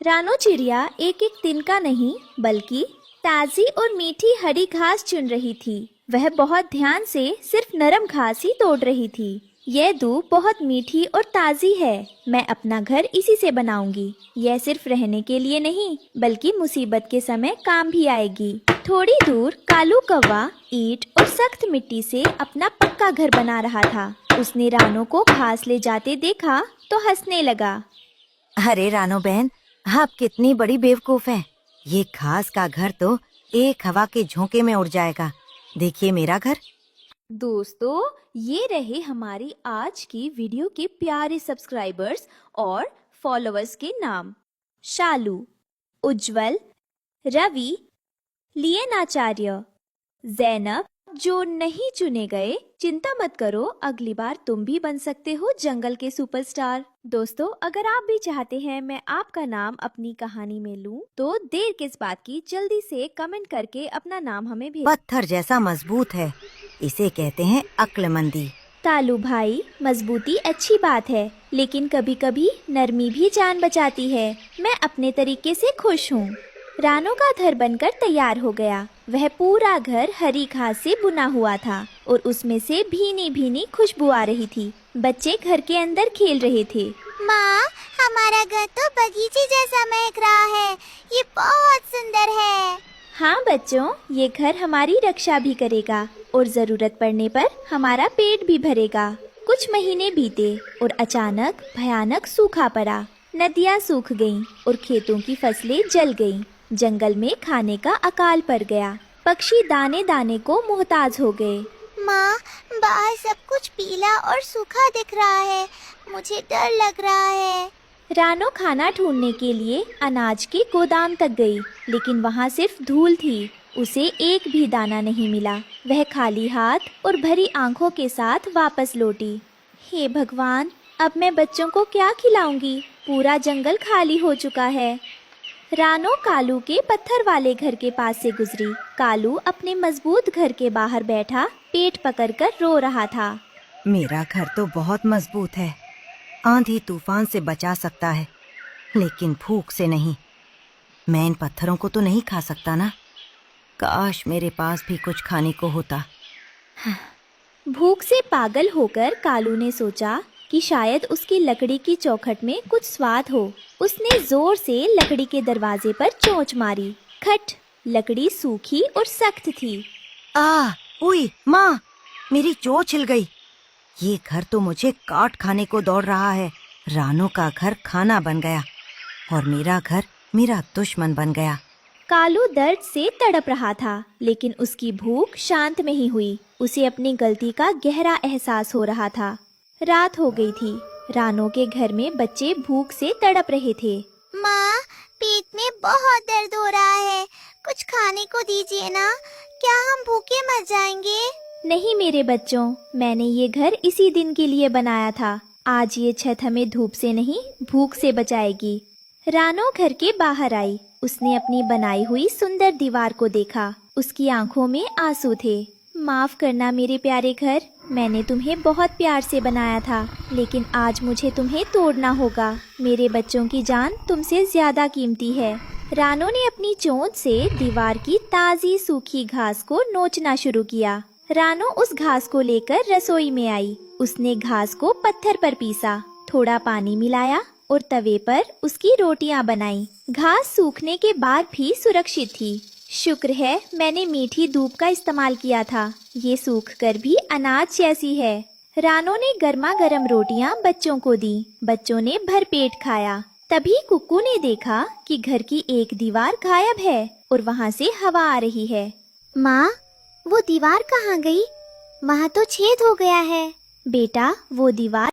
रानो चिड़िया एक एक तिनका नहीं बल्कि ताजी और मीठी हरी घास चुन रही थी। वह बहुत ध्यान से सिर्फ नरम घास ही तोड़ रही थी। यह धूप बहुत मीठी और ताजी है। मैं अपना घर इसी से बनाऊंगी। यह सिर्फ रहने के लिए नहीं बल्कि मुसीबत के समय काम भी आएगी। थोड़ी दूर कालू कौवा ईंट और सख्त मिट्टी से अपना पक्का घर बना रहा था। उसने रानो को घास ले जाते देखा तो हंसने लगा। अरे रानो बहन, आप कितनी बड़ी बेवकूफ हैं। ये घास का घर तो एक हवा के झोंके में उड़ जाएगा। देखिए मेरा घर। दोस्तों, ये रहे हमारी आज की वीडियो के प्यारे सब्सक्राइबर्स और फॉलोअर्स के नाम। शालू, उज्जवल, रवि, लियनाचार्य, जैनब। जो नहीं चुने गए चिंता मत करो, अगली बार तुम भी बन सकते हो जंगल के सुपरस्टार। दोस्तों, अगर आप भी चाहते हैं मैं आपका नाम अपनी कहानी में लूं, तो देर किस बात की, जल्दी से कमेंट करके अपना नाम हमें भेज। पत्थर जैसा मजबूत है, इसे कहते हैं अक्लमंदी। तालू भाई, मजबूती अच्छी बात है, लेकिन कभी कभी नरमी भी जान बचाती है। मैं अपने तरीके से खुश हूँ। रानो का घर बनकर तैयार हो गया। वह पूरा घर हरी घास से बुना हुआ था और उसमें से भीनी भीनी खुशबू आ रही थी। बच्चे घर के अंदर खेल रहे थे। माँ, हमारा घर तो बगीचे जैसा महक रहा है। ये बहुत सुंदर है। हाँ बच्चों, ये घर हमारी रक्षा भी करेगा और जरूरत पड़ने पर हमारा पेट भी भरेगा। कुछ महीने बीते और अचानक भयानक सूखा पड़ा। नदियाँ सूख गईं और खेतों की फसलें जल गईं। जंगल में खाने का अकाल पड़ गया। पक्षी दाने दाने को मोहताज हो गए। माँ, बाहर सब कुछ पीला और सूखा दिख रहा है। मुझे डर लग रहा है। रानो खाना ढूंढने के लिए अनाज के गोदाम तक गई, लेकिन वहाँ सिर्फ धूल थी। उसे एक भी दाना नहीं मिला। वह खाली हाथ और भरी आंखों के साथ वापस लौटी। हे भगवान, अब मैं बच्चों को क्या खिलाऊंगी? पूरा जंगल खाली हो चुका है। रानो कालू के पत्थर वाले घर के पास से गुजरी। कालू अपने मजबूत घर के बाहर बैठा पेट पकड़कर रो रहा था। मेरा घर तो बहुत मजबूत है, आंधी तूफान से बचा सकता है, लेकिन भूख से नहीं। मैं इन पत्थरों को तो नहीं खा सकता ना। काश मेरे पास भी कुछ खाने को होता। भूख से पागल होकर कालू ने सोचा कि शायद उसकी लकड़ी की चौखट में कुछ स्वाद हो। उसने जोर से लकड़ी के दरवाजे पर चोंच मारी। खट! लकड़ी सूखी और सख्त थी। उई माँ, मेरी चोंच हिल गई। ये घर तो मुझे काट खाने को दौड़ रहा है। रानो का घर खाना बन गया और मेरा घर मेरा दुश्मन बन गया। कालू दर्द से तड़प रहा था, लेकिन उसकी भूख शांत नहीं हुई। उसे अपनी गलती का गहरा एहसास हो रहा था। रात हो गई थी। रानो के घर में बच्चे भूख से तड़प रहे थे। माँ, पेट में बहुत दर्द हो रहा है। कुछ खाने को दीजिए ना। क्या हम भूखे मर जाएंगे? नहीं मेरे बच्चों, मैंने ये घर इसी दिन के लिए बनाया था। आज ये छत हमें धूप से नहीं भूख से बचाएगी। रानो घर के बाहर आई। उसने अपनी बनाई हुई सुंदर दीवार को देखा। उसकी आंखों में आंसू थे। माफ करना मेरे प्यारे घर, मैंने तुम्हें बहुत प्यार से बनाया था, लेकिन आज मुझे तुम्हें तोड़ना होगा। मेरे बच्चों की जान तुमसे ज्यादा कीमती है। रानो ने अपनी चोंच से दीवार की ताजी सूखी घास को नोचना शुरू किया। रानो उस घास को लेकर रसोई में आई। उसने घास को पत्थर पर पीसा, थोड़ा पानी मिलाया और तवे पर उसकी रोटियां बनाई। घास सूखने के बाद भी सुरक्षित थी। शुक्र है मैंने मीठी धूप का इस्तेमाल किया था। ये सूख कर भी अनाज जैसी है। रानो ने गर्मा गर्म रोटियां बच्चों को दी। बच्चों ने भरपेट खाया। तभी कुक्कू ने देखा कि घर की एक दीवार गायब है और वहाँ से हवा आ रही है। माँ, वो दीवार कहाँ गई? वहाँ तो छेद हो गया है। बेटा, वो दीवार